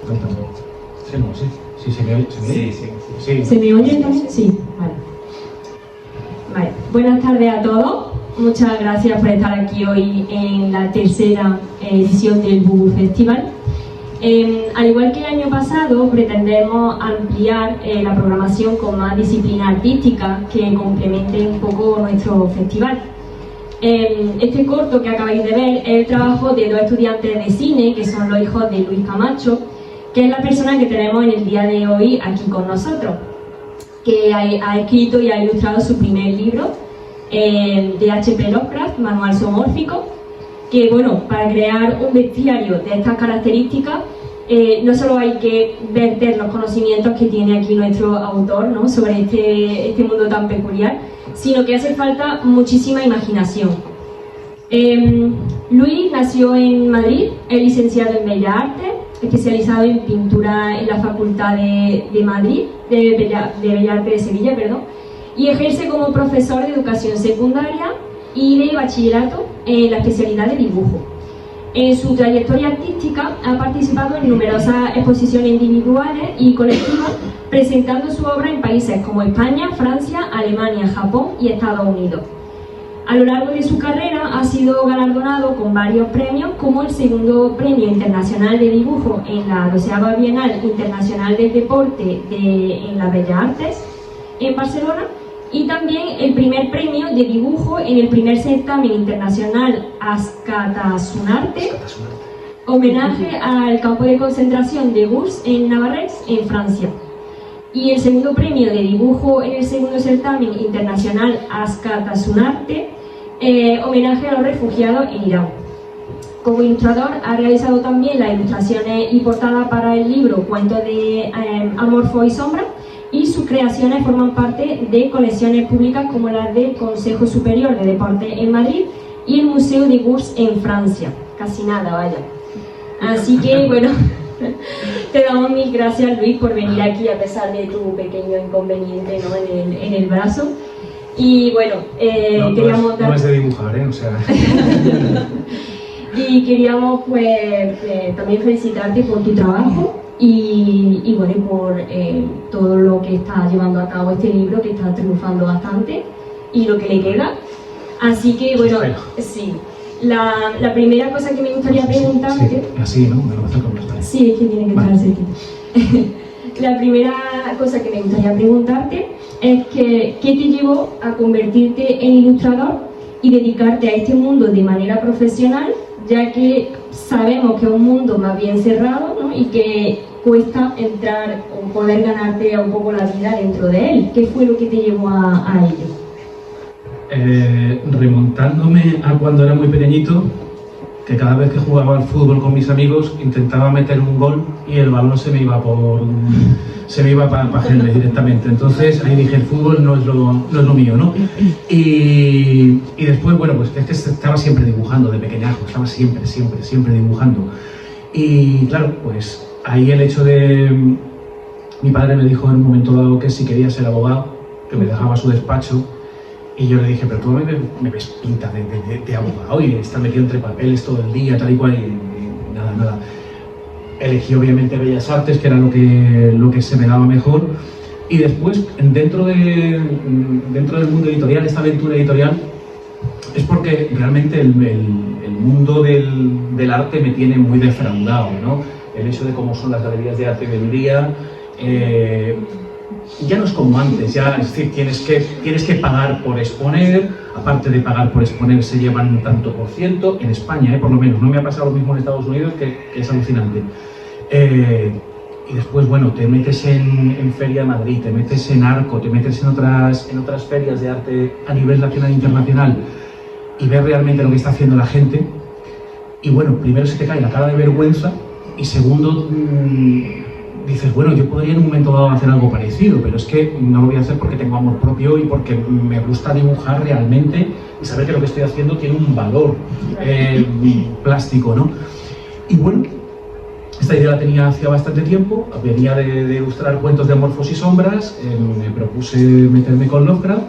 Sí, no, sí. Sí, se me oye. Sí. ¿Se me oye también? Sí, vale. Buenas tardes a todos. Muchas gracias por estar aquí hoy en la tercera edición del BUBU Festival. Al igual que el año pasado, pretendemos ampliar la programación con más disciplinas artísticas que complementen un poco nuestro festival. Este corto que acabáis de ver es el trabajo de dos estudiantes de cine, que son los hijos de Luis Camacho, que es la persona que tenemos en el día de hoy aquí con nosotros, que ha escrito y ha ilustrado su primer libro, de H.P. Lovecraft, Manual Zoomórfico, que bueno, para crear un bestiario de estas características no solo hay que verter los conocimientos que tiene aquí nuestro autor, ¿no?, sobre este mundo tan peculiar, sino que hace falta muchísima imaginación. Luis nació en Madrid, es licenciado en Bellas Artes, especializado en pintura en la Facultad de Madrid, de Bellas Artes de Sevilla, perdón, y ejerce como profesor de educación secundaria y de bachillerato en la especialidad de dibujo. En su trayectoria artística ha participado en numerosas exposiciones individuales y colectivas, presentando su obra en países como España, Francia, Alemania, Japón y Estados Unidos. A lo largo de su carrera ha sido galardonado con varios premios, como el segundo Premio Internacional de Dibujo en la 12ª Bienal Internacional del Deporte en las Bellas Artes en Barcelona, y también el primer premio de dibujo en el primer certamen internacional Askatasunarte, homenaje al campo de concentración de Gurs en Navarrés, en Francia, y el segundo premio de dibujo en el segundo certamen internacional Askatasunarte, homenaje a los refugiados en Irán. Como ilustrador ha realizado también las ilustraciones y portadas para el libro Cuentos de Amorfo y Sombra, y sus creaciones forman parte de colecciones públicas como las del Consejo Superior de Deportes en Madrid y el Museo de Gurs en Francia. Casi nada, vaya. Así que, bueno, te damos mil gracias, Luis, por venir aquí a pesar de tu pequeño inconveniente, ¿no?, en el brazo. Y bueno, queríamos dar... No es de dibujar, o sea... Y queríamos, pues, también felicitarte por tu trabajo y bueno, por todo lo que está llevando a cabo este libro, que está triunfando bastante, y lo que le queda. Así que, bueno, sí. La primera cosa que me gustaría preguntarte... Sí, así, ¿no? Me lo vas a contestar. Sí, es que tiene que estar cerquita. La primera cosa que me gustaría preguntarte es que, ¿qué te llevó a convertirte en ilustrador y dedicarte a este mundo de manera profesional, ya que sabemos que es un mundo más bien cerrado, ¿no?, y que cuesta entrar o poder ganarte un poco la vida dentro de él? ¿Qué fue lo que te llevó a ello? Remontándome a cuando era muy pequeñito, que cada vez que jugaba al fútbol con mis amigos intentaba meter un gol y el balón se me iba para Henry directamente. Entonces ahí dije, el fútbol no es lo mío, ¿no? Y después, bueno, pues es que estaba siempre dibujando de pequeñajo, estaba siempre dibujando. Y claro, pues ahí el hecho de... Mi padre me dijo en un momento dado que si quería ser abogado, que me dejaba su despacho. Y yo le dije, pero tú me ves pinta de abogado y estar metido entre papeles todo el día, tal y cual, y nada. Elegí obviamente Bellas Artes, que era lo que se me daba mejor. Y después, dentro del mundo editorial, esta aventura editorial, es porque realmente el mundo del arte me tiene muy defraudado, ¿no? El hecho de cómo son las galerías de arte hoy en día, ya no es como antes, ya, es decir, tienes que pagar por exponer, aparte de pagar por exponer se llevan un tanto por ciento, en España, por lo menos, no me ha pasado lo mismo en Estados Unidos, que es alucinante. Y después, bueno, te metes en Feria de Madrid, te metes en Arco, te metes en otras ferias de arte a nivel nacional e internacional y ves realmente lo que está haciendo la gente. Y bueno, primero se te cae la cara de vergüenza y segundo... dices, bueno, yo podría en un momento dado hacer algo parecido, pero es que no lo voy a hacer porque tengo amor propio y porque me gusta dibujar realmente y saber que lo que estoy haciendo tiene un valor plástico, ¿no? Y bueno, esta idea la tenía hacía bastante tiempo, venía de ilustrar cuentos de Amorfos y Sombras, me propuse meterme con Lovecraft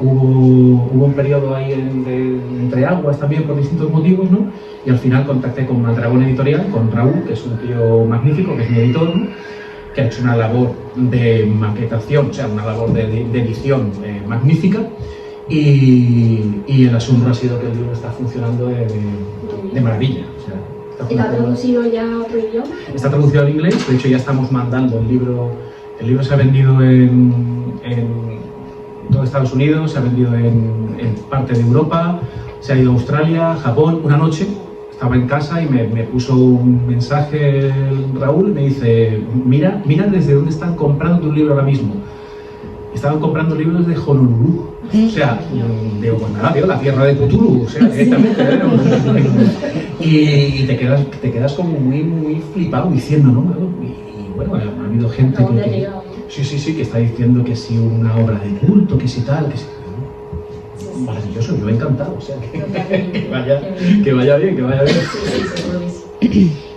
Hubo un periodo ahí entre aguas también por distintos motivos, ¿no? Y al final contacté con Maldragón Editorial, con Raúl, que es un tío magnífico, que es mi editor, ¿no? Que ha hecho una labor de maquetación, o sea, una labor de edición magnífica. Y el asombro ha sido que el libro está funcionando de maravilla. O sea, ¿Está traducido ya a otro idioma? Está traducido al inglés, de hecho ya estamos mandando el libro. El libro se ha vendido en todo Estados Unidos, se ha vendido en parte de Europa, se ha ido a Australia, Japón. Una noche estaba en casa y me puso un mensaje Raúl y me dice: mira desde dónde están comprando tu libro ahora mismo. Estaban comprando libros de Honolulu. O sea, digo, pues nada, tío, la tierra de Cthulhu, o sea, directamente. Y te quedas como muy flipado diciendo, ¿no? Y bueno, ha habido gente que sí, que está diciendo que sí una obra de culto, que sí tal, que sí. Maravilloso, yo encantado, o sea, que vaya bien.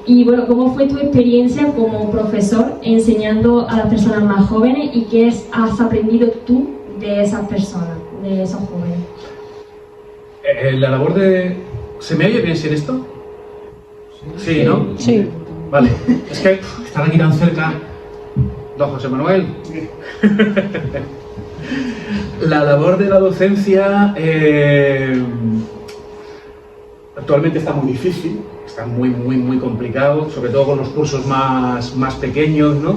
Y bueno, ¿cómo fue tu experiencia como profesor enseñando a las personas más jóvenes y qué has aprendido tú de esas personas, de esos jóvenes? La labor de... ¿Se me oye bien sin esto? Sí, ¿no? Sí. Vale, es que estar aquí tan cerca... Don José Manuel. La labor de la docencia actualmente está muy difícil, está muy complicado, sobre todo con los cursos más pequeños, ¿no?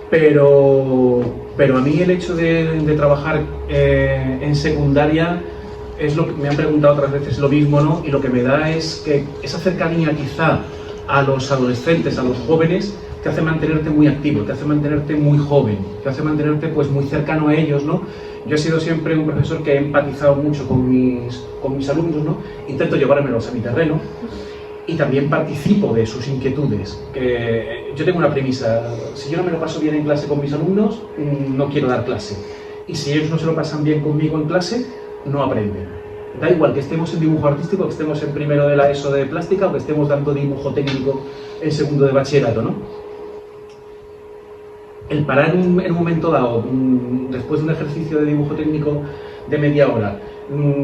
Pero a mí el hecho de trabajar en secundaria es lo que me han preguntado otras veces lo mismo, ¿no? Y lo que me da es que esa cercanía quizá a los adolescentes, a los jóvenes, te hace mantenerte muy activo, te hace mantenerte muy joven, te hace mantenerte pues muy cercano a ellos, ¿no? Yo he sido siempre un profesor que he empatizado mucho con mis alumnos, ¿no? Intento llevármelos a mi terreno y también participo de sus inquietudes. Yo tengo una premisa: si yo no me lo paso bien en clase con mis alumnos, no quiero dar clase. Y si ellos no se lo pasan bien conmigo en clase, no aprenden. Da igual que estemos en dibujo artístico, que estemos en primero de la ESO de plástica o que estemos dando dibujo técnico en segundo de bachillerato, ¿no? El parar en un momento dado, después de un ejercicio de dibujo técnico de media hora,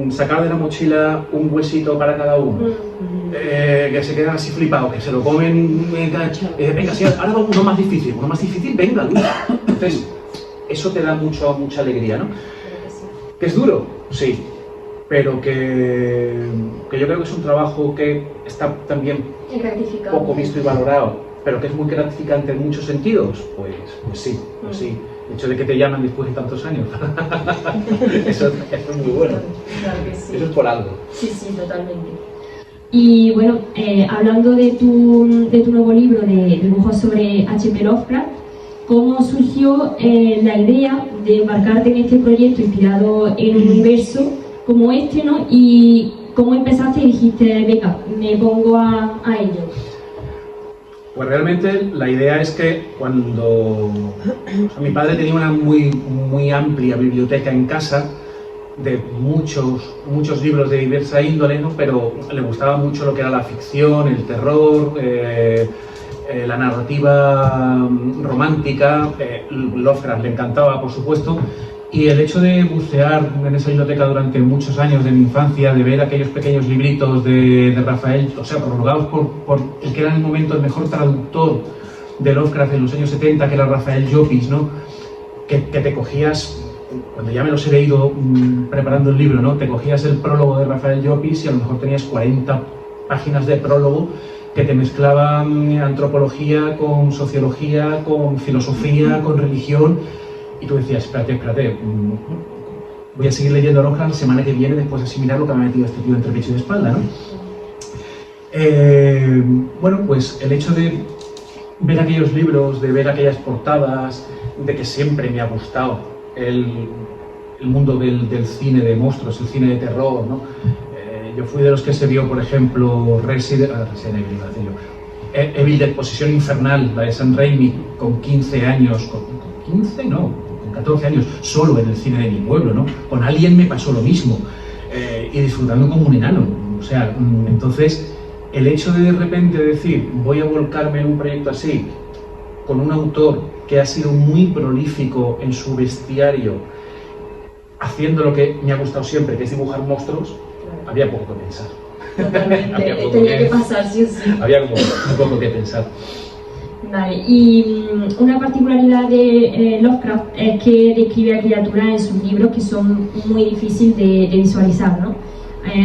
sacar de la mochila un huesito para cada uno, que se quedan así flipados, que se lo comen, venga, sí, ahora uno más difícil, venga, Luis. Entonces, eso te da mucha alegría, ¿no? ¿Que es duro? Sí, pero que yo creo que es un trabajo que está también poco visto y valorado, pero que es muy gratificante en muchos sentidos, pues sí. El hecho de que te llaman después de tantos años, eso es muy bueno. Claro que sí. Eso es por algo. Sí, totalmente. Y bueno, hablando de tu nuevo libro de dibujos sobre H.P. Lovecraft, ¿cómo surgió la idea de embarcarte en este proyecto inspirado en un universo como este, ¿no? Y cómo empezaste y dijiste, venga, me pongo a ello? Pues realmente la idea es que cuando mi padre tenía una muy amplia biblioteca en casa de muchos libros de diversa índole, ¿no? Pero le gustaba mucho lo que era la ficción, el terror, la narrativa romántica, Lovecraft le encantaba, por supuesto. Y el hecho de bucear en esa biblioteca durante muchos años de mi infancia, de ver aquellos pequeños libritos de Rafael, o sea, prologados por el que era en el momento el mejor traductor de Lovecraft en los años 70, que era Rafael Llopis, ¿no? Que te cogías, cuando ya me los he leído preparando el libro, ¿no? Te cogías el prólogo de Rafael Llopis y a lo mejor tenías 40 páginas de prólogo que te mezclaban antropología con sociología, con filosofía, con religión. Y tú decías, espérate, voy a seguir leyendo a Lovecraft la semana que viene después de asimilar lo que me ha metido este tío entre pecho y espalda, ¿no? Bueno, pues el hecho de ver aquellos libros, de ver aquellas portadas, de que siempre me ha gustado el mundo del cine de monstruos, el cine de terror, ¿no? Yo fui de los que se vio, por ejemplo, Evil Dead, Posesión Infernal, la de Sam Raimi, con 15 años, con 15 no, con 14 años, solo en el cine de mi pueblo, ¿no? Con Alien me pasó lo mismo, y disfrutando como un enano. O sea, entonces, el hecho de repente decir, voy a volcarme en un proyecto así, con un autor que ha sido muy prolífico en su bestiario, haciendo lo que me ha gustado siempre, que es dibujar monstruos, había poco que pensar. Totalmente, tenía que pasar sí o sí. Había como un poco que pensar. Vale, y una particularidad de Lovecraft es que describe a criaturas en sus libros que son muy difíciles de visualizar, ¿no?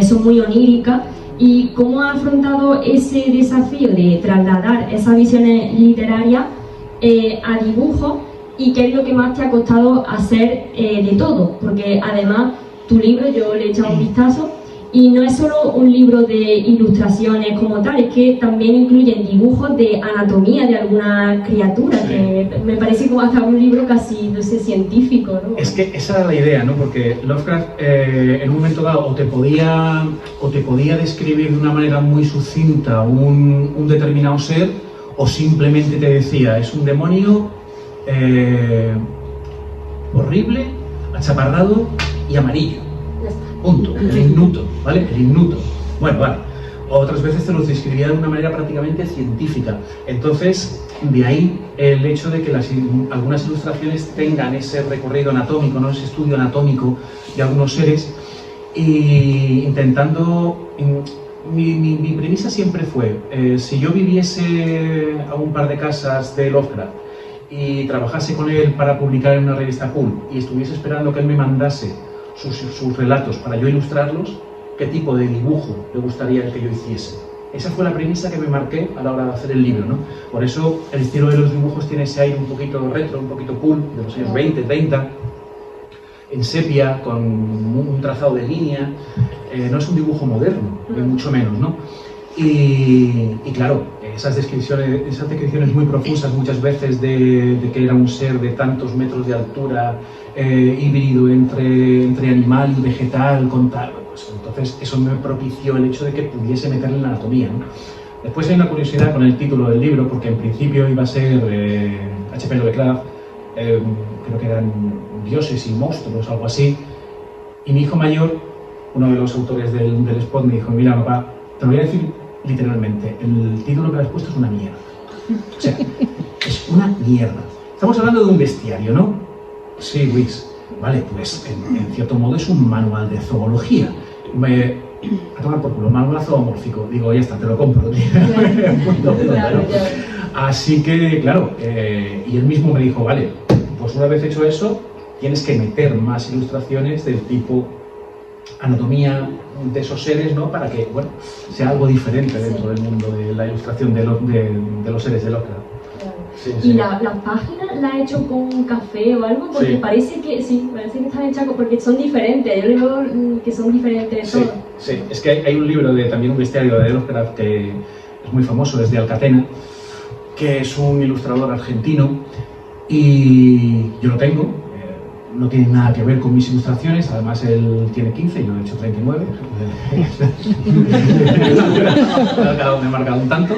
Son muy oníricas. ¿Y cómo ha afrontado ese desafío de trasladar esas visiones literarias a dibujo? ¿Y qué es lo que más te ha costado hacer de todo? Porque además tu libro, yo le he echado un vistazo, y no es solo un libro de ilustraciones como tal, es que también incluyen dibujos de anatomía de alguna criatura, sí. Que me parece como hasta un libro casi, no sé, científico, ¿no? Es que esa era la idea, ¿no? Porque Lovecraft en un momento dado o te podía describir de una manera muy sucinta un determinado ser, o simplemente te decía, es un demonio horrible, achaparrado y amarillo. Punto, el ignuto, ¿vale? El ignuto. Bueno, vale. Otras veces te lo describía de una manera prácticamente científica. Entonces, de ahí el hecho de que algunas ilustraciones tengan ese recorrido anatómico, ¿no? Ese estudio anatómico de algunos seres, y intentando... Mi premisa siempre fue, si yo viviese a un par de casas de Lovecraft y trabajase con él para publicar en una revista Pulp y estuviese esperando que él me mandase sus relatos para yo ilustrarlos, ¿qué tipo de dibujo le gustaría que yo hiciese? Esa fue la premisa que me marqué a la hora de hacer el libro, ¿no? Por eso el estilo de los dibujos tiene ese aire un poquito retro, un poquito cool, de los años 20, 30, en sepia, con un trazado de línea. No es un dibujo moderno, ni mucho menos, ¿no? Y claro, esas descripciones muy profusas muchas veces de que era un ser de tantos metros de altura, híbrido entre animal y vegetal, con tal, pues entonces eso me propició el hecho de que pudiese meterle en la anatomía, ¿no? Después hay una curiosidad con el título del libro, porque en principio iba a ser H.P. Lovecraft, creo que eran dioses y monstruos, algo así, y mi hijo mayor, uno de los autores del spot, me dijo, mira papá, te lo voy a decir literalmente, el título que le has puesto es una mierda. O sea, es una mierda. Estamos hablando de un bestiario, ¿no? Sí, Luis. Vale, pues en cierto modo es un manual de zoología. A tomar por culo, manual zoomórfico. Digo, ya está, te lo compro. Claro. Así que, claro, y él mismo me dijo, vale, pues una vez hecho eso, tienes que meter más ilustraciones del tipo anatomía de esos seres, ¿no? Para que, bueno, sea algo diferente dentro del mundo de la ilustración de los seres de Lovecraft. Sí, ¿Y las páginas las ha hecho con café o algo? Porque parece que están hechas porque son diferentes. Yo digo que son diferentes de todo. Sí, es que hay un libro también un bestiario de Lovecraft que es muy famoso, es de Alcatena, que es un ilustrador argentino, y yo lo tengo. No tiene nada que ver con mis ilustraciones, además él tiene 15 y yo he hecho 39. Me he marcado un tanto.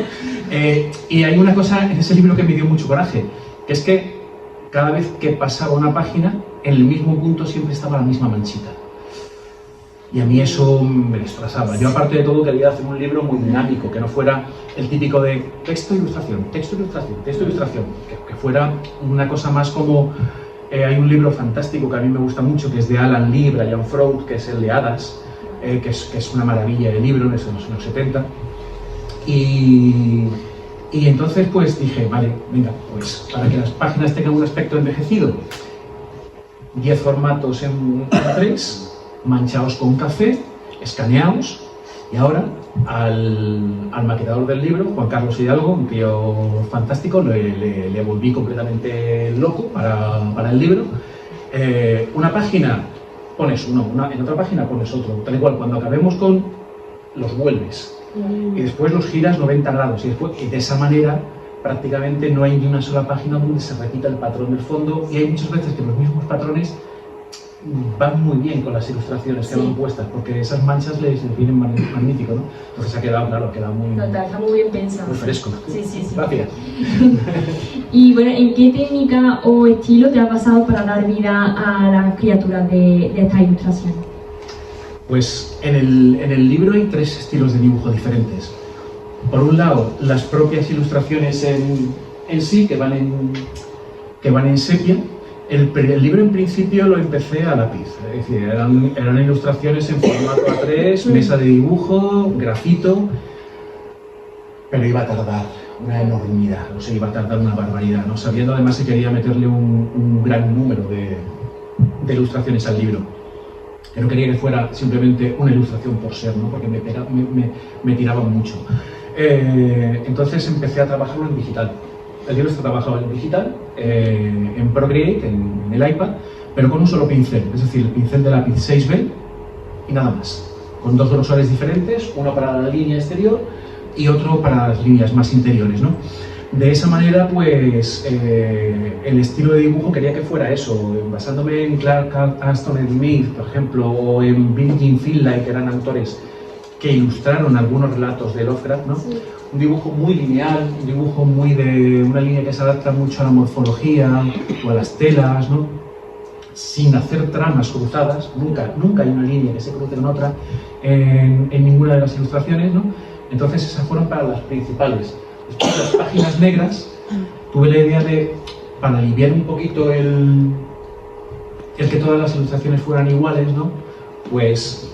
Y hay una cosa en ese libro que me dio mucho coraje, que es que cada vez que pasaba una página, en el mismo punto siempre estaba la misma manchita. Y a mí eso me desplazaba. Yo, aparte de todo, quería hacer un libro muy dinámico, que no fuera el típico de texto, ilustración, texto, ilustración, texto, ilustración, que fuera una cosa más como... hay un libro fantástico que a mí me gusta mucho, que es de Alan Lee, Brian Froud, que es el de Hadas, que es una maravilla de libro, es de los años 70. Y entonces pues dije, vale, venga, pues para que las páginas tengan un aspecto envejecido, 10 formatos en 3, manchados con café, escaneados, y ahora al maquetador del libro, Juan Carlos Hidalgo, un tío fantástico, le volví completamente loco para el libro. Una página pones uno, en otra página pones otro, tal y cual, cuando acabemos con los vuelves y después los giras 90 grados y de esa manera prácticamente no hay ni una sola página donde se repita el patrón del fondo, y hay muchas veces que los mismos patrones van muy bien con las ilustraciones que van puestas, porque esas manchas les vienen magnífico, ¿no? Entonces ha quedado, claro, ha quedado muy... Total, está muy bien pensado. Muy fresco. Sí. Gracias. Y bueno, ¿en qué técnica o estilo te ha basado para dar vida a las criaturas de esta ilustración? Pues en el libro hay 3 estilos de dibujo diferentes. Por un lado, las propias ilustraciones en sí, que van en sepia, El libro en principio lo empecé a lápiz, es decir, eran ilustraciones en formato A3, mesa de dibujo, grafito, pero iba a tardar una enormidad, o sea, iba a tardar una barbaridad, ¿no? Sabiendo además que quería meterle un gran número de ilustraciones al libro. Que no quería que fuera simplemente una ilustración por ser, ¿no? Porque me tiraba mucho. Entonces empecé a trabajarlo en digital. El libro está trabajado en digital, en Procreate, en el iPad, pero con un solo pincel, es decir, el pincel de lápiz 6B y nada más. Con dos grosores diferentes, uno para la línea exterior y otro para las líneas más interiores, ¿no? De esa manera, pues, el estilo de dibujo quería que fuera eso, basándome en Clark Ashton Smith, por ejemplo, o en Virgin Finlay, que eran autores que ilustraron algunos relatos de Lovecraft, ¿no? Sí. Un dibujo muy lineal, un dibujo muy de una línea que se adapta mucho a la morfología o a las telas, ¿no? Sin hacer tramas cruzadas, nunca hay una línea que se cruce con otra en ninguna de las ilustraciones, ¿no? Entonces esas fueron para las principales. Después las páginas negras, tuve la idea de, para aliviar un poquito el que todas las ilustraciones fueran iguales, ¿no? Pues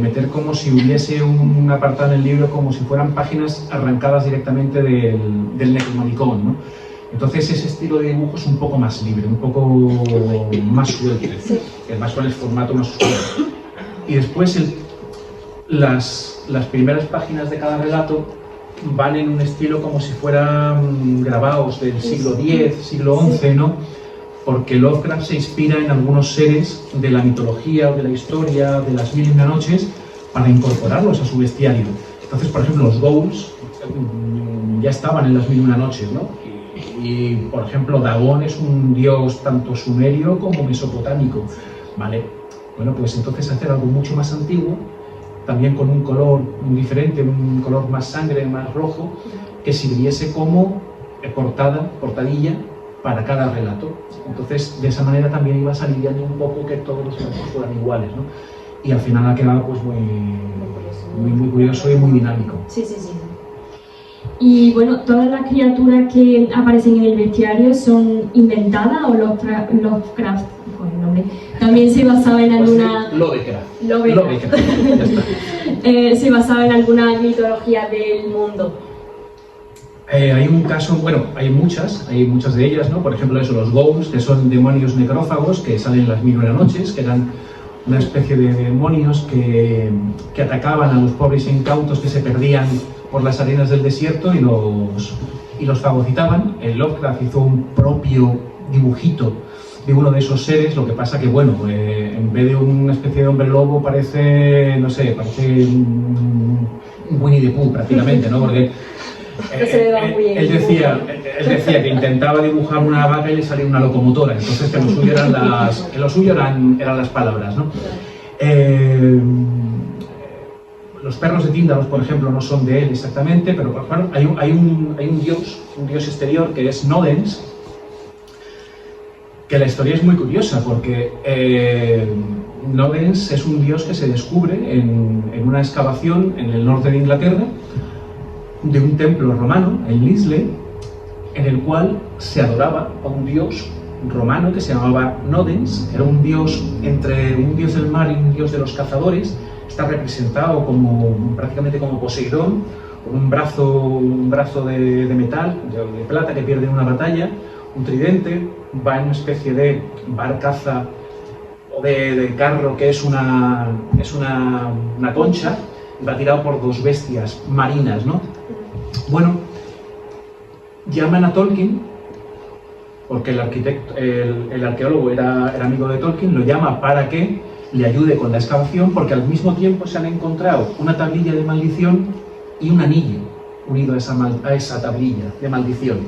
meter como si hubiese un apartado en el libro, como si fueran páginas arrancadas directamente del Necronomicon, ¿no? Entonces ese estilo de dibujo es un poco más libre, un poco más suelto, sí. Además con el formato más oscuro. Y después las primeras páginas de cada relato van en un estilo como si fueran grabados del siglo X, siglo XI, ¿no? Porque Lovecraft se inspira en algunos seres de la mitología o de la historia de las Mil y Una Noches para incorporarlos a su bestiario. Entonces, por ejemplo, los ghouls ya estaban en las Mil y Una Noches, ¿no? Y por ejemplo, Dagon es un dios tanto sumerio como mesopotámico, ¿vale? Bueno, pues entonces hacer algo mucho más antiguo, también con un color diferente, un color más sangre, más rojo, que sirviese como portadilla para cada relato. Entonces, de esa manera también ibas aliviando un poco que todos los relatos fueran iguales, ¿no? Y al final ha quedado pues muy curioso y muy dinámico. Sí. Y bueno, ¿todas las criaturas que aparecen en el bestiario son inventadas o Lovecraft, el nombre, también se basaba en alguna... Lovecraft. Ya está. Se basaba en alguna mitología del mundo. Hay un caso, bueno, hay muchas de ellas, ¿no? Por ejemplo, los ghouls, que son demonios necrófagos que salen en las Mil y Una Noches, que eran una especie de demonios que atacaban a los pobres incautos que se perdían por las arenas del desierto y los fagocitaban. El Lovecraft hizo un propio dibujito de uno de esos seres, lo que pasa que, bueno, en vez de una especie de hombre lobo parece, no sé, parece un Winnie the Pooh prácticamente, ¿no? Porque él decía que intentaba dibujar una vaca y le salía una locomotora, entonces que lo suyo eran las palabras, ¿no? Los perros de Tíndalos, por ejemplo, no son de él exactamente, pero por ejemplo, hay un dios exterior que es Nodens, que la historia es muy curiosa porque Nodens es un dios que se descubre en una excavación en el norte de Inglaterra de un templo romano, en Lisle, en el cual se adoraba a un dios romano que se llamaba Nodens. Era un dios entre un dios del mar y un dios de los cazadores. Está representado prácticamente como Poseidón, con un brazo de metal, de plata, que pierde en una batalla, un tridente, va en una especie de barcaza o de carro que es una concha, y va tirado por dos bestias marinas, ¿no? Bueno, llaman a Tolkien, porque el arqueólogo era amigo de Tolkien, lo llama para que le ayude con la excavación, porque al mismo tiempo se han encontrado una tablilla de maldición y un anillo unido a esa tablilla de maldición.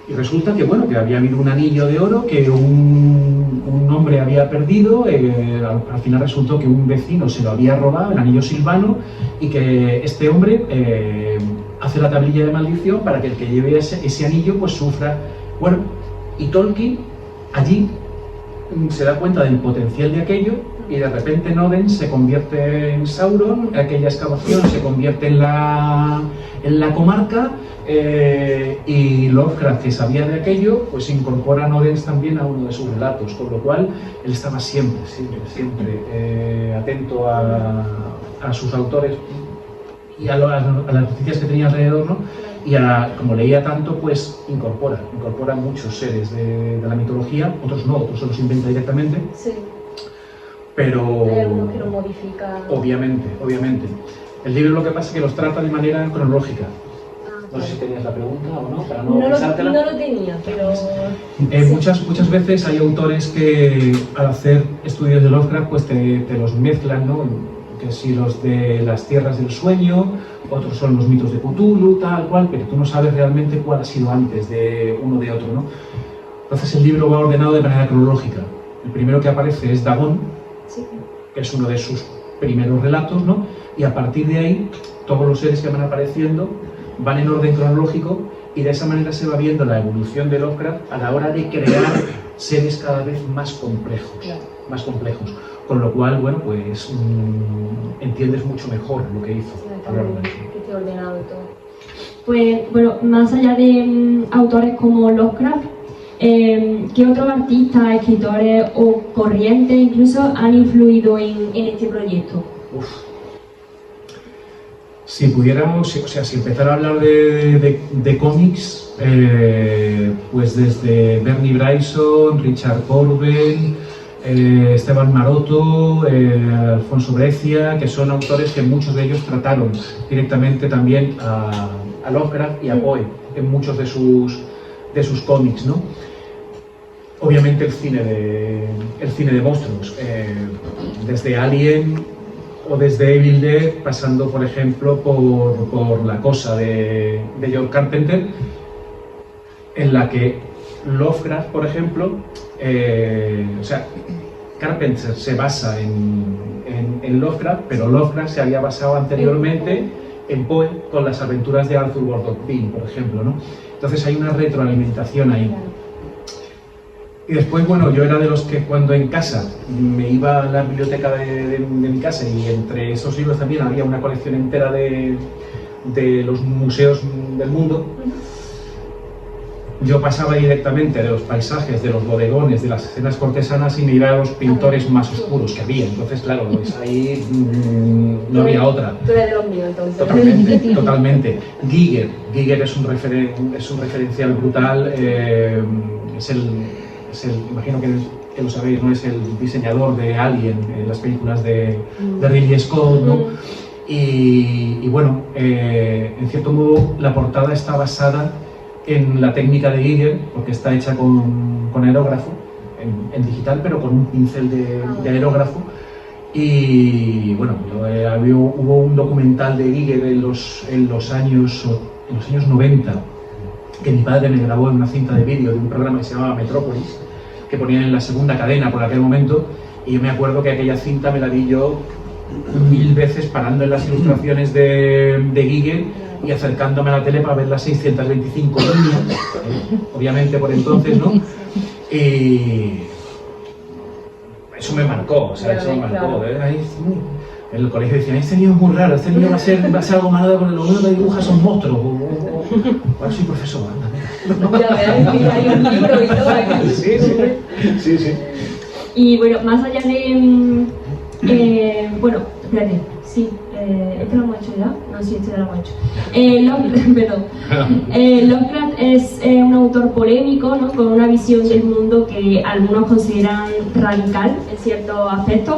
Y resulta que, bueno, que había habido un anillo de oro que un hombre había perdido, al final resultó que un vecino se lo había robado, el anillo silvano, y que este hombre hace la tablilla de maldición para que el que lleve ese anillo pues sufra. Bueno, y Tolkien allí se da cuenta del potencial de aquello y de repente Noden se convierte en Sauron, aquella excavación se convierte en la comarca, y Lovecraft, que sabía de aquello, pues incorpora a Noden también a uno de sus relatos, con lo cual él estaba siempre atento a sus autores y a las noticias que tenía alrededor, ¿no? Y como leía tanto, pues incorpora muchos seres de la mitología, otros no, otros se los inventa directamente. Sí. Pero hay algunos que lo modifican. Obviamente. El libro lo que pasa es que los trata de manera cronológica. No sé si tenías la pregunta o no, para no pisártela. No lo tenía, pero... Sí. Muchas veces hay autores que al hacer estudios de Lovecraft pues te los mezclan, ¿no? Que si los de las tierras del sueño, otros son los mitos de Cthulhu, tal cual, pero tú no sabes realmente cuál ha sido antes de uno de otro, ¿no? Entonces el libro va ordenado de manera cronológica. El primero que aparece es Dagon, sí, que es uno de sus primeros relatos, ¿no? Y a partir de ahí, todos los seres que van apareciendo van en orden cronológico, y de esa manera se va viendo la evolución de Lovecraft a la hora de crear seres cada vez más complejos, claro, más complejos. Con lo cual, bueno, pues entiendes mucho mejor lo que hizo. Que esté ordenado y todo. Pues, bueno, más allá de autores como Lovecraft, ¿qué otros artistas, escritores o corrientes incluso han influido en este proyecto? Uf. Si pudiéramos, o sea, si empezara a hablar de cómics, pues desde Bernie Bryson, Richard Corben, Esteban Maroto, Alfonso Breccia, que son autores que muchos de ellos trataron directamente también a Lovecraft y a Poe en muchos de sus cómics, ¿no? Obviamente el cine de monstruos, desde Alien o desde Evil Dead, pasando por ejemplo por La Cosa de John Carpenter, en la que Lovecraft, por ejemplo, o sea, Carpenter se basa en Lovecraft, pero Lovecraft se había basado anteriormente en Poe con las aventuras de Arthur Gordon Pym, por ejemplo, ¿no? Entonces hay una retroalimentación ahí. Y después, bueno, yo era de los que cuando en casa me iba a la biblioteca de mi casa, y entre esos libros también había una colección entera de los museos del mundo. Yo pasaba directamente de los paisajes, de los bodegones, de las escenas cortesanas, y me iba a los pintores más oscuros que había. Entonces, claro, pues ahí no había otra. Tú eres de los míos, entonces. Totalmente. Giger es un referencial brutal. Imagino que lo sabéis, ¿no? Es el diseñador de Alien en las películas de Ridley Scott, ¿no? Y bueno, en cierto modo la portada está basada en la técnica de Giger, porque está hecha con aerógrafo, en digital, pero con un pincel de aerógrafo. Y bueno, hubo un documental de Giger en los años 90, que mi padre me grabó en una cinta de vídeo de un programa que se llamaba Metrópolis, que ponían en la segunda cadena por aquel momento, y yo me acuerdo que aquella cinta me la vi yo 1000 veces parando en las ilustraciones de Giger y acercándome a la tele para ver las 625 líneas, obviamente por entonces, ¿no? Y eso me marcó, o sea, eso me marcó. En el colegio decían, este niño es muy raro, este niño va a ser algo malado, porque lo único que dibuja son monstruos. Ahora soy profesor, anda. Ya ves, hay un libro y todo aquí. Sí. Y bueno, más allá de... bueno, espérate, sí, ¿este lo hemos hecho ya? No, sí, este ya lo hemos hecho. Lovecraft es un autor polémico, ¿no? Con una visión del mundo que algunos consideran radical en ciertos aspectos.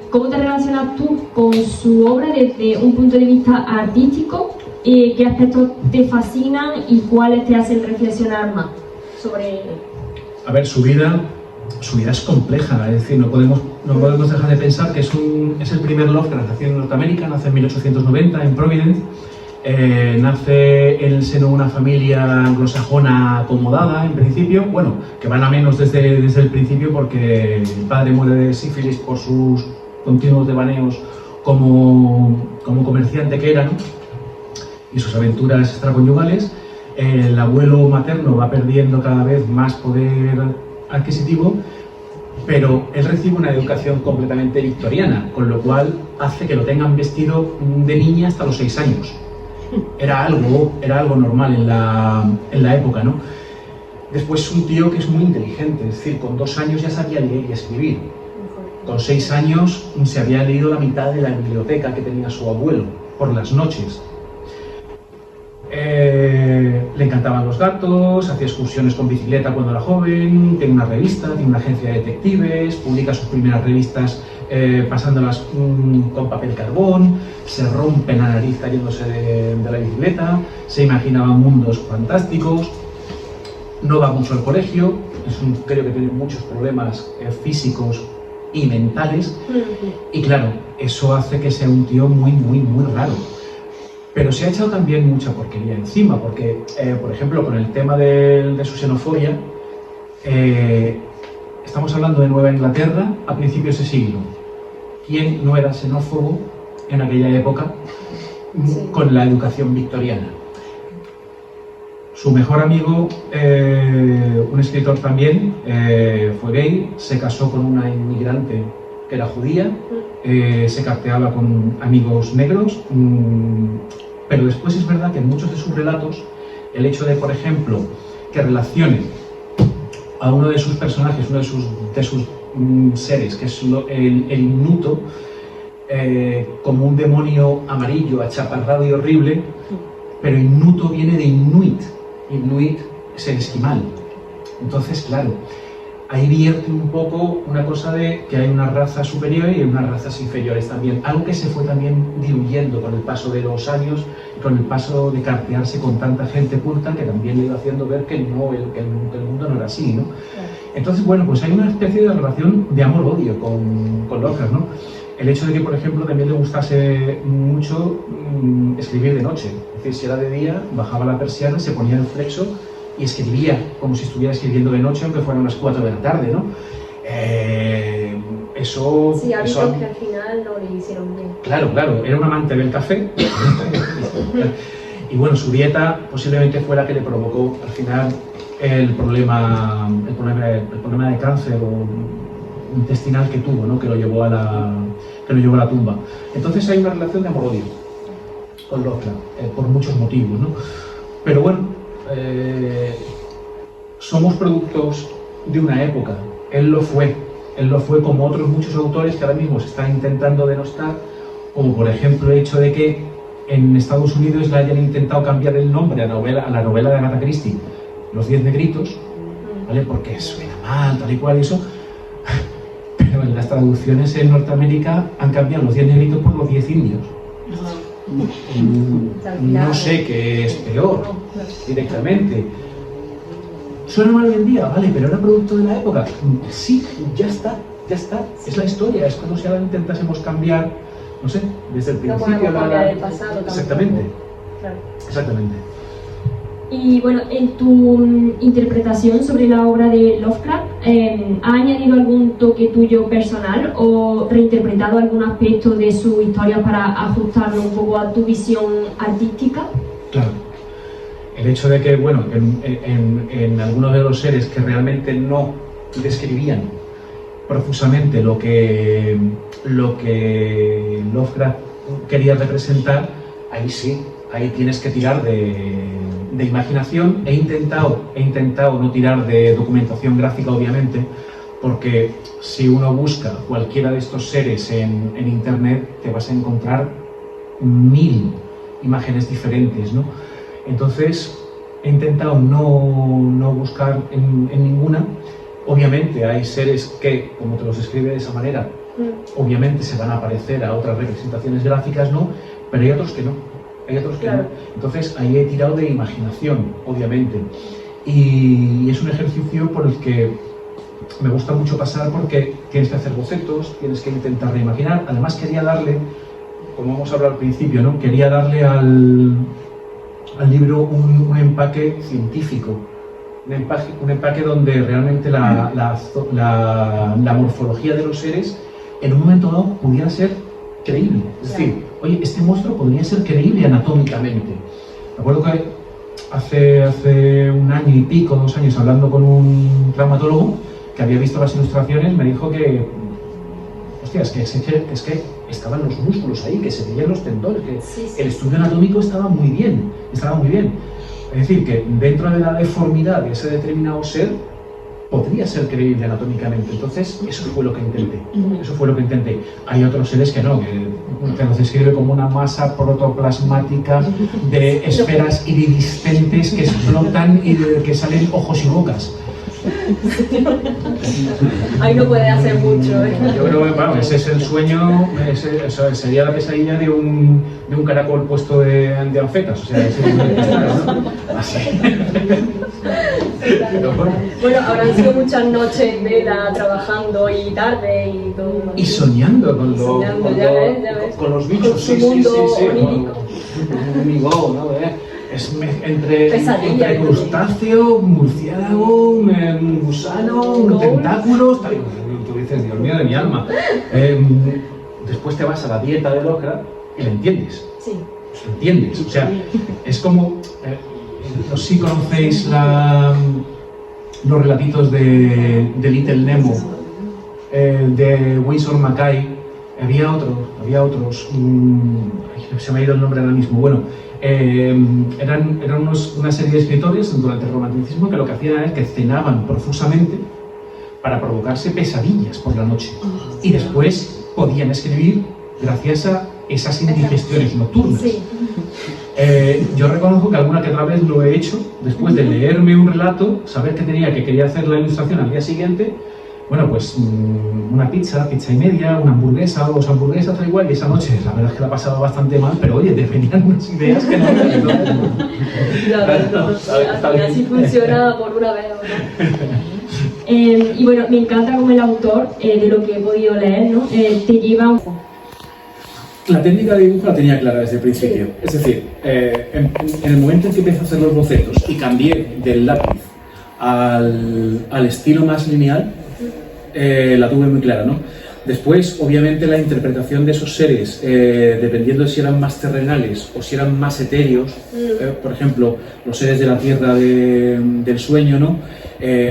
¿Cómo te relacionas tú con su obra desde un punto de vista artístico? ¿Qué aspectos te fascinan y cuáles te hacen reflexionar más sobre...? A ver, su vida es compleja, es decir, no podemos dejar de pensar que es el primer Lovecraft nacido en Norteamérica, nace en 1890 en Providence, nace en el seno de una familia anglosajona acomodada en principio, bueno, que van a menos desde el principio porque el padre muere de sífilis por sus continuos devaneos como comerciante que era, ¿no? Y sus aventuras extraconyugales. El abuelo materno va perdiendo cada vez más poder adquisitivo, pero él recibe una educación completamente victoriana, con lo cual hace que lo tengan vestido de niña hasta los 6 años. Era algo normal en la época, ¿no? Después un tío que es muy inteligente, es decir, con 2 años ya sabía leer y escribir. Con 6 años se había leído la mitad de la biblioteca que tenía su abuelo, por las noches. Le encantaban los gatos, hacía excursiones con bicicleta cuando era joven, tiene una revista, tiene una agencia de detectives, publica sus primeras revistas pasándolas con papel carbón, se rompe la nariz cayéndose de la bicicleta, se imaginaba mundos fantásticos, no va mucho al colegio, creo que tiene muchos problemas físicos y mentales, y claro, eso hace que sea un tío muy raro. Pero se ha echado también mucha porquería encima, porque, por ejemplo, con el tema de su xenofobia, estamos hablando de Nueva Inglaterra a principios de siglo. ¿Quién no era xenófobo en aquella época con la educación victoriana? Su mejor amigo, un escritor también, fue gay, se casó con una inmigrante que era judía, se carteaba con amigos negros, pero después es verdad que en muchos de sus relatos, el hecho de, por ejemplo, que relacione a uno de sus personajes, uno de sus seres, que es el Inuto, como un demonio amarillo, achaparrado y horrible, pero Inuto viene de Inuit. Inuit es el esquimal. Entonces, claro, ahí vierte un poco una cosa de que hay una raza superior y unas razas inferiores también. Algo que se fue también diluyendo con el paso de los años y con el paso de cartearse con tanta gente culta que también le iba haciendo ver que el mundo no era así, ¿no? Entonces, bueno, pues hay una especie de relación de amor-odio con Lovecraft, ¿no? El hecho de que, por ejemplo, también le gustase mucho escribir de noche. Es decir, si era de día, bajaba la persiana, se ponía el flexo y escribía como si estuviera escribiendo de noche, aunque fueran las 4 de la tarde, ¿no? Sí, hábitos que al final no le hicieron bien. Claro, era un amante del café. Y bueno, su dieta posiblemente fue la que le provocó al final el problema de cáncer o intestinal que tuvo, ¿no? Que lo llevó a la tumba. Entonces hay una relación de amor-odio con Lovecraft, por muchos motivos, ¿no? Pero bueno, somos productos de una época. Él lo fue como otros muchos autores que ahora mismo se están intentando denostar, como por ejemplo el hecho de que en Estados Unidos le hayan intentado cambiar el nombre a la novela de Agatha Christie, Los 10 negritos, ¿vale? Porque suena mal, tal y cual, eso. Pero en las traducciones en Norteamérica han cambiado Los 10 negritos por Los 10 indios. No sé qué es peor, directamente. ¿Suena mal hoy en día? Vale, pero era producto de la época. Sí, ya está. Es la historia, es como si ahora intentásemos cambiar, no sé, desde el principio. No podemos cambiar el pasado. Exactamente. Claro. Exactamente. Y bueno, en tu interpretación sobre la obra de Lovecraft, ¿ha añadido algún toque tuyo personal o reinterpretado algún aspecto de su historia para ajustarlo un poco a tu visión artística? Claro. El hecho de que, bueno, en algunos de los seres que realmente no describían profusamente lo que Lovecraft quería representar, ahí sí, ahí tienes que tirar de imaginación. He intentado no tirar de documentación gráfica, obviamente, porque si uno busca cualquiera de estos seres en internet, te vas a encontrar 1000 imágenes diferentes, ¿no? Entonces, he intentado no buscar en ninguna. Obviamente hay seres que, como te los escribe de esa manera, obviamente se van a parecer a otras representaciones gráficas, ¿no? Pero hay otros que no. Claro. No. Entonces, ahí he tirado de imaginación, obviamente. Y es un ejercicio por el que me gusta mucho pasar, porque tienes que hacer bocetos, tienes que intentar reimaginar. Además, quería darle, como hemos hablado al principio, ¿no? Quería darle al libro un empaque científico, un empaque donde realmente la morfología de los seres en un momento dado pudiera ser creíble. Es decir, oye, este monstruo podría ser creíble anatómicamente. Me acuerdo que hace 1 año y pico, 2 años, hablando con un traumatólogo, que había visto las ilustraciones, me dijo que, hostia, es que estaban los músculos ahí, que se veían los tendones, que el estudio anatómico estaba muy bien, Es decir, que dentro de la deformidad de ese determinado ser, podría ser creíble anatómicamente. Entonces, eso fue lo que intenté. Hay otros seres que no, que nos describe como una masa protoplasmática de esferas iridiscentes que explotan y de que salen ojos y bocas. Ahí no puede hacer mucho, ¿eh? Yo creo que, bueno, ese es el sueño, sería la pesadilla de un caracol puesto de anfetas, o sea, ¿no? Así. Bueno, habrán sido muchas noches vela trabajando y tarde y todo. Y soñando con los bichos, con su mundo onírico. ¿No? Es entre crustáceo, murciélago, gusano, tentáculos, tal. Tú dices, Dios mío de mi alma. Después te vas a la dieta de Lovecraft y la entiendes. Sí. Lo entiendes. O sea, es como. No sé si conocéis los relatitos de Little Nemo, de Winsor McCay. Había otros. Se me ha ido el nombre ahora mismo. Bueno. Eran una serie de escritores durante el romanticismo que lo que hacían es que cenaban profusamente para provocarse pesadillas por la noche y después podían escribir gracias a esas indigestiones nocturnas. Sí. Yo reconozco que alguna que otra vez lo he hecho después de leerme un relato, saber que quería hacer la ilustración al día siguiente. Bueno, pues una pizza y media, una hamburguesa, 2 hamburguesas, da igual, y esa noche la verdad es que la he pasado bastante mal, pero oye, te venían unas ideas que no había visto. Así funciona por una vez, ¿no? Y bueno, me encanta como el autor, de lo que he podido leer, ¿no? Te lleva La técnica de dibujo la tenía clara desde el principio, es decir, en el momento en que empecé a hacer los bocetos y cambié del lápiz al estilo más lineal, la tuve muy clara, ¿no? Después, obviamente, la interpretación de esos seres, dependiendo de si eran más terrenales o si eran más etéreos, por ejemplo, los seres de la tierra del sueño, ¿no?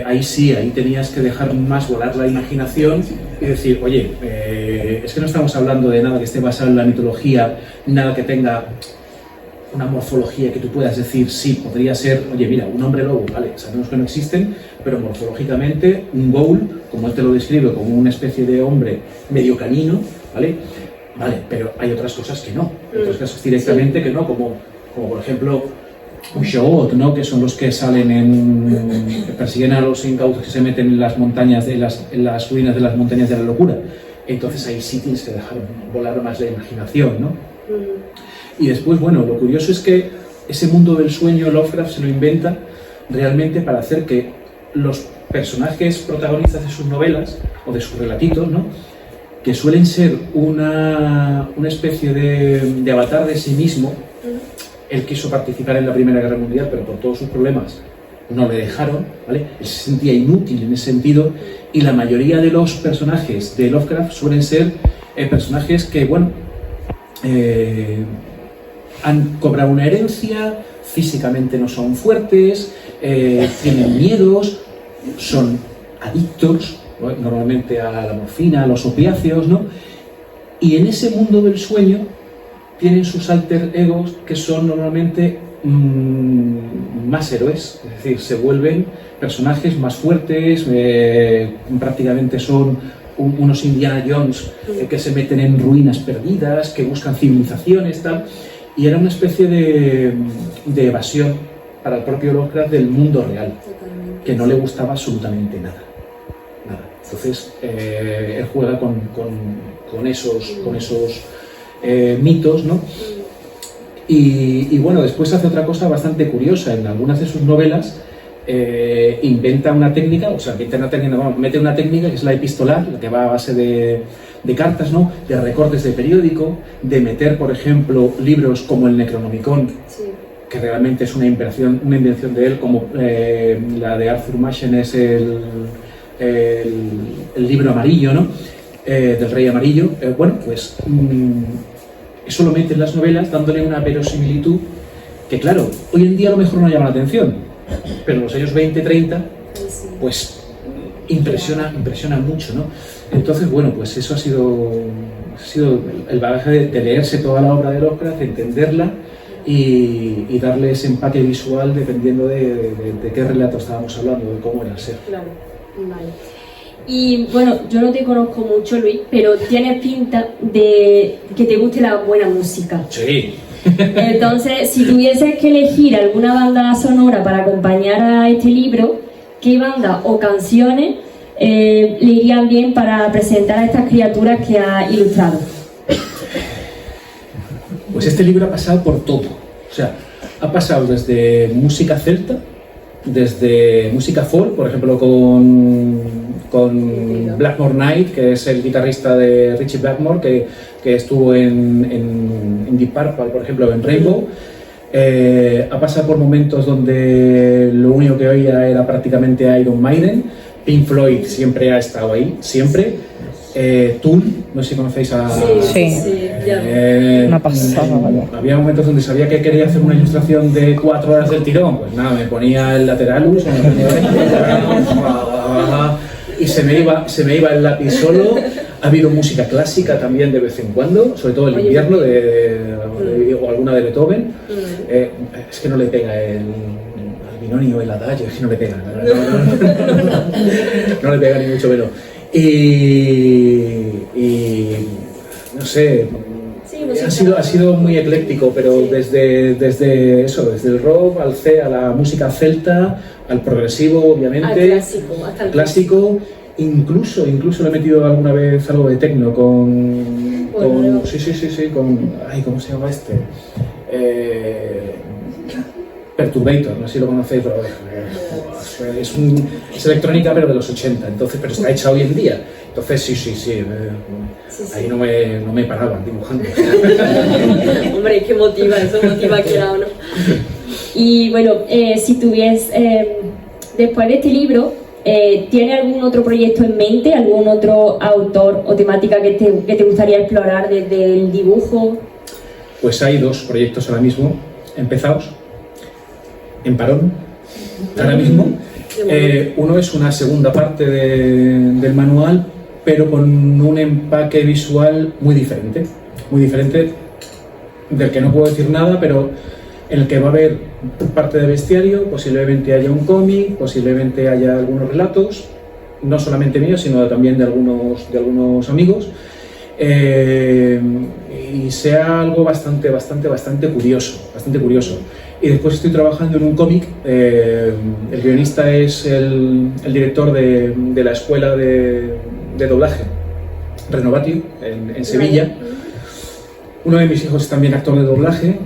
Ahí tenías que dejar más volar la imaginación y decir, oye, es que no estamos hablando de nada que esté basado en la mitología, nada que tenga una morfología que tú puedas decir, sí, podría ser, oye, mira, un hombre lobo, vale, sabemos que no existen, pero morfológicamente un ghoul, como él te lo describe, como una especie de hombre medio canino, ¿vale? Vale, pero hay otras cosas que no, otras cosas directamente que no, como por ejemplo un Shoot, ¿no? Que son los que salen persiguen a los incautos que se meten en las montañas, en las ruinas de las montañas de la locura. Entonces ahí sí tienes que dejar volar más la imaginación, ¿no? Y después, bueno, lo curioso es que ese mundo del sueño Lovecraft se lo inventa realmente para hacer que los personajes protagonistas de sus novelas o de sus relatitos, ¿no? Que suelen ser una especie de avatar de sí mismo. Él quiso participar en la Primera Guerra Mundial, pero por todos sus problemas no le dejaron, ¿vale? Él se sentía inútil en ese sentido, y la mayoría de los personajes de Lovecraft suelen ser personajes que, bueno, han cobrado una herencia, físicamente no son fuertes, tienen miedos, son adictos, ¿no? Normalmente a la morfina, a los opiáceos, ¿no? Y en ese mundo del sueño tienen sus alter egos que son normalmente más héroes, es decir, se vuelven personajes más fuertes, prácticamente son unos Indiana Jones que se meten en ruinas perdidas, que buscan civilizaciones, tal, y era una especie de evasión para el propio Lovecraft del mundo real, que no le gustaba absolutamente nada. Entonces, él juega con esos mitos, ¿no? Y bueno, después hace otra cosa bastante curiosa. En algunas de sus novelas inventa una técnica, mete una técnica que es la epistolar, la que va a base de cartas, ¿no? De recortes de periódico, de meter, por ejemplo, libros como el Necronomicon, que realmente es una invención de él, como la de Arthur Machen es el libro amarillo, ¿no? Del Rey Amarillo. Bueno, pues eso lo mete en las novelas dándole una verosimilitud que, claro, hoy en día a lo mejor no llama la atención, pero en los años 20-30 pues impresiona mucho, ¿no? Entonces, bueno, pues eso ha sido el bagaje de leerse toda la obra de Lovecraft, de entenderla y darle ese empaque visual dependiendo de qué relato estábamos hablando, de cómo era el ser. Claro, vale. Y bueno, yo no te conozco mucho, Luis, pero tienes pinta de que te guste la buena música. Sí. Entonces, si tuvieses que elegir alguna banda sonora para acompañar a este libro, ¿qué banda o canciones le irían bien para presentar a estas criaturas que ha ilustrado? Pues este libro ha pasado por todo. O sea, ha pasado desde música celta, desde música folk, por ejemplo, con Blackmore Knight, que es el guitarrista de Richie Blackmore, que estuvo en Deep Purple, por ejemplo, en Rainbow. Ha pasado por momentos donde lo único que oía era prácticamente Iron Maiden. Pink Floyd siempre ha estado ahí, siempre. Tool, no sé si conocéis a... Sí, ya. Una pasada, vale. Había momentos donde sabía que quería hacer una ilustración de 4 horas del tirón, pues nada, me ponía el Lateralus, y se me iba el lápiz solo. Ha habido música clásica también de vez en cuando, sobre todo el invierno, o alguna de Beethoven. Es que no le pega el binonio, el adagio, es que no le pega. No le pega ni mucho menos. Y no sé, ha sido muy ecléctico, pero desde el rock a la música celta, al progresivo, obviamente, Hasta el clásico, incluso le he metido alguna vez algo de techno con ay, ¿cómo se llama este? Perturbator, no sé si lo conocéis, pero es electrónica pero de los 80, entonces, pero está hecha hoy en día. Entonces sí. Ahí no me paraba dibujando. Hombre, que motiva, eso motiva que era o no. Y bueno, si tuvies, después de este libro, ¿tiene algún otro proyecto en mente, algún otro autor o temática que te gustaría explorar desde el dibujo? Pues hay 2 proyectos ahora mismo empezados, en parón, ahora mismo. Uno es una segunda parte del manual, pero con un empaque visual muy diferente del que no puedo decir nada, pero en el que va a haber parte de bestiario, posiblemente haya un cómic, posiblemente haya algunos relatos, no solamente míos, sino también de algunos amigos, y sea algo bastante curioso. Y después estoy trabajando en un cómic. El guionista es el director de la escuela de doblaje Renovatio en Sevilla. Uno de mis hijos es también actor de doblaje.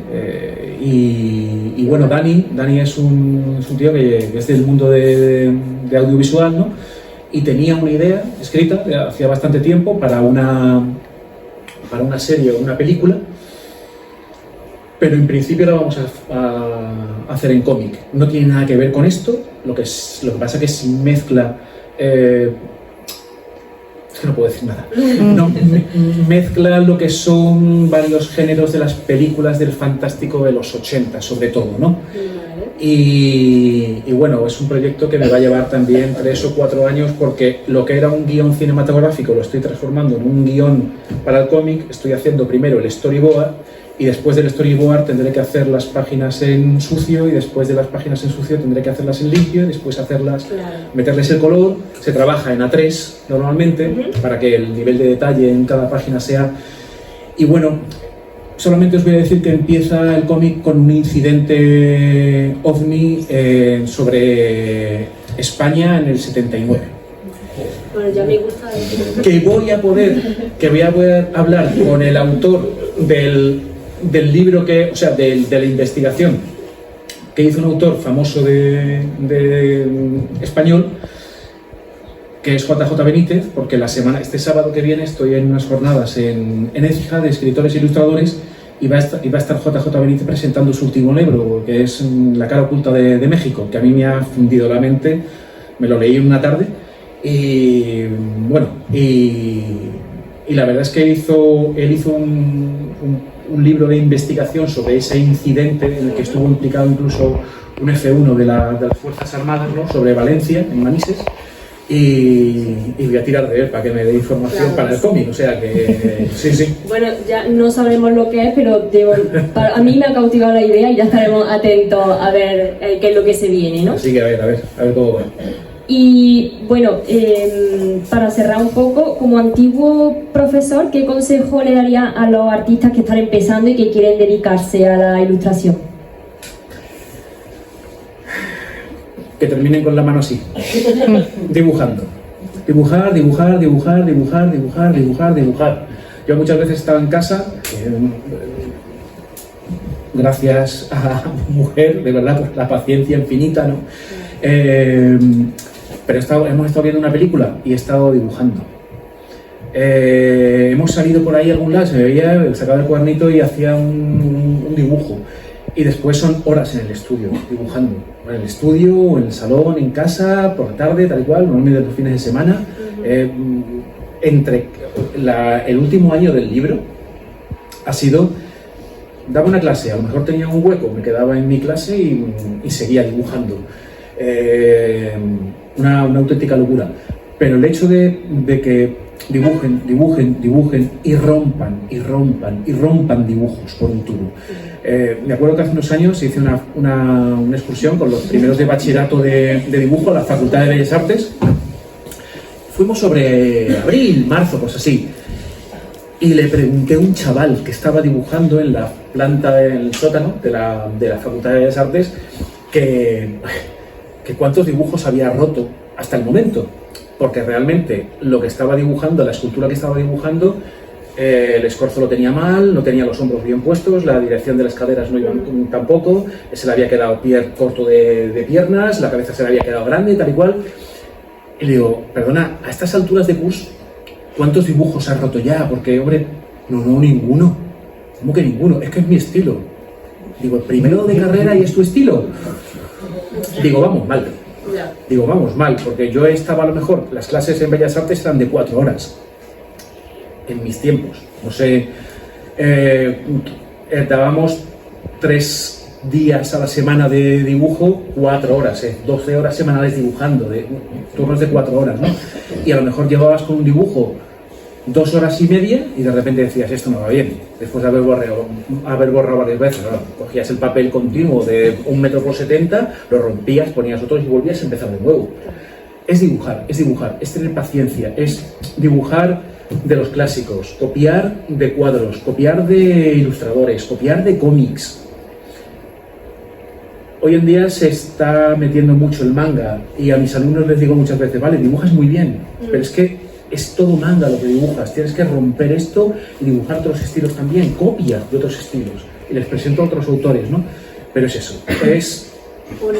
Y bueno, Dani es un tío que es del mundo de audiovisual, ¿no? Y tenía una idea escrita hacía bastante tiempo para una serie o una película, pero en principio la vamos a hacer en cómic. No tiene nada que ver con esto, lo que pasa es que si mezcla... es que no puedo decir nada. No, mezcla lo que son varios géneros de las películas del fantástico de los 80, sobre todo, ¿no? Y bueno, es un proyecto que me va a llevar también 3 o 4 años, porque lo que era un guión cinematográfico lo estoy transformando en un guión para el cómic. Estoy haciendo primero el storyboard, y después del storyboard tendré que hacer las páginas en sucio, y después de las páginas en sucio tendré que hacerlas en limpio, y después meterles el color. Se trabaja en A3 normalmente, para que el nivel de detalle en cada página sea... Y bueno, solamente os voy a decir que empieza el cómic con un incidente ovni sobre España en el 79. Bueno, ya me gusta eso. Que voy a poder hablar con el autor del libro de la investigación que hizo un autor famoso de español, que es JJ Benítez, porque este sábado que viene estoy en unas jornadas en Écija de escritores e ilustradores, y va a estar JJ Benítez presentando su último libro, que es La cara oculta de México, que a mí me ha fundido la mente. Me lo leí en una tarde y bueno, y la verdad es que él hizo un libro de investigación sobre ese incidente en el que estuvo implicado incluso un F1 de las Fuerzas Armadas, ¿no? Sobre Valencia, en Manises. y voy a tirar de él para que me dé información Claro. para el cómic, o sea que sí. Bueno, ya no sabremos lo que es, pero a mí me ha cautivado la idea y ya estaremos atentos a ver qué es lo que se viene, ¿no? Así que a ver cómo va. Y bueno, para cerrar un poco, como antiguo profesor, ¿qué consejo le daría a los artistas que están empezando y que quieren dedicarse a la ilustración? Que terminen con la mano así, dibujando. Dibujar. Yo muchas veces estaba en casa, gracias a mi mujer, de verdad, por la paciencia infinita, ¿no? Pero hemos estado viendo una película y he estado dibujando. Hemos salido por ahí a algún lado, se me veía, sacaba el cuadernito y hacía un dibujo. Y después son horas en el estudio, dibujando. En el estudio, o en el salón, en casa, por la tarde, tal y cual, normalmente los fines de semana. El último año del libro ha sido, daba una clase, a lo mejor tenía un hueco, me quedaba en mi clase y seguía dibujando. Una auténtica locura. Pero el hecho de que dibujen y rompan dibujos por un tubo. Me acuerdo que hace unos años hice una excursión con los primeros de bachillerato de dibujo a la Facultad de Bellas Artes. Fuimos sobre abril, marzo, pues así. Y le pregunté a un chaval que estaba dibujando en la planta, en el sótano de la Facultad de Bellas Artes, que cuántos dibujos había roto hasta el momento. Porque realmente lo que estaba dibujando, la escultura que estaba dibujando, el escorzo lo tenía mal, no tenía los hombros bien puestos, la dirección de las caderas no iba tampoco, se le había quedado corto de piernas, la cabeza se le había quedado grande, tal y cual. Y le digo, perdona, a estas alturas de curso, ¿cuántos dibujos has roto ya? Porque, hombre, no, ninguno. ¿Cómo que ninguno? Es que es mi estilo. Digo, primero de carrera y es tu estilo. Digo, vamos mal. Digo, vamos mal, porque yo estaba a lo mejor, las clases en Bellas Artes eran de 4 horas. En mis tiempos. No sé, dábamos 3 días a la semana de dibujo, 4 horas, 12 horas semanales dibujando, turnos de 4 horas, ¿no? Y a lo mejor llevabas con un dibujo 2 horas y media y de repente decías, esto no va bien, después de haber borrado varias veces, ¿no? Cogías el papel continuo de 1 metro por 70, lo rompías, ponías otros y volvías a empezar de nuevo. Es dibujar, es tener paciencia, es dibujar de los clásicos, copiar de cuadros, copiar de ilustradores, copiar de cómics. Hoy en día se está metiendo mucho el manga y a mis alumnos les digo muchas veces, vale, dibujas muy bien, pero es que es todo manga lo que dibujas, tienes que romper esto y dibujar otros estilos también, copia de otros estilos. Y les presento a otros autores, ¿no? Pero es eso, es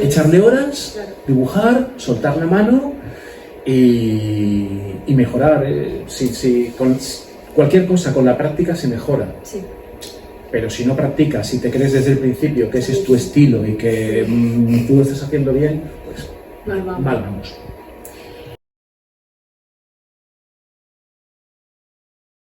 echarle horas, dibujar, soltar la mano y mejorar. Con cualquier cosa, con la práctica se mejora. Sí. Pero si no practicas, si te crees desde el principio que ese es tu estilo y que tú lo estás haciendo bien, pues Mal vamos. mal vamos.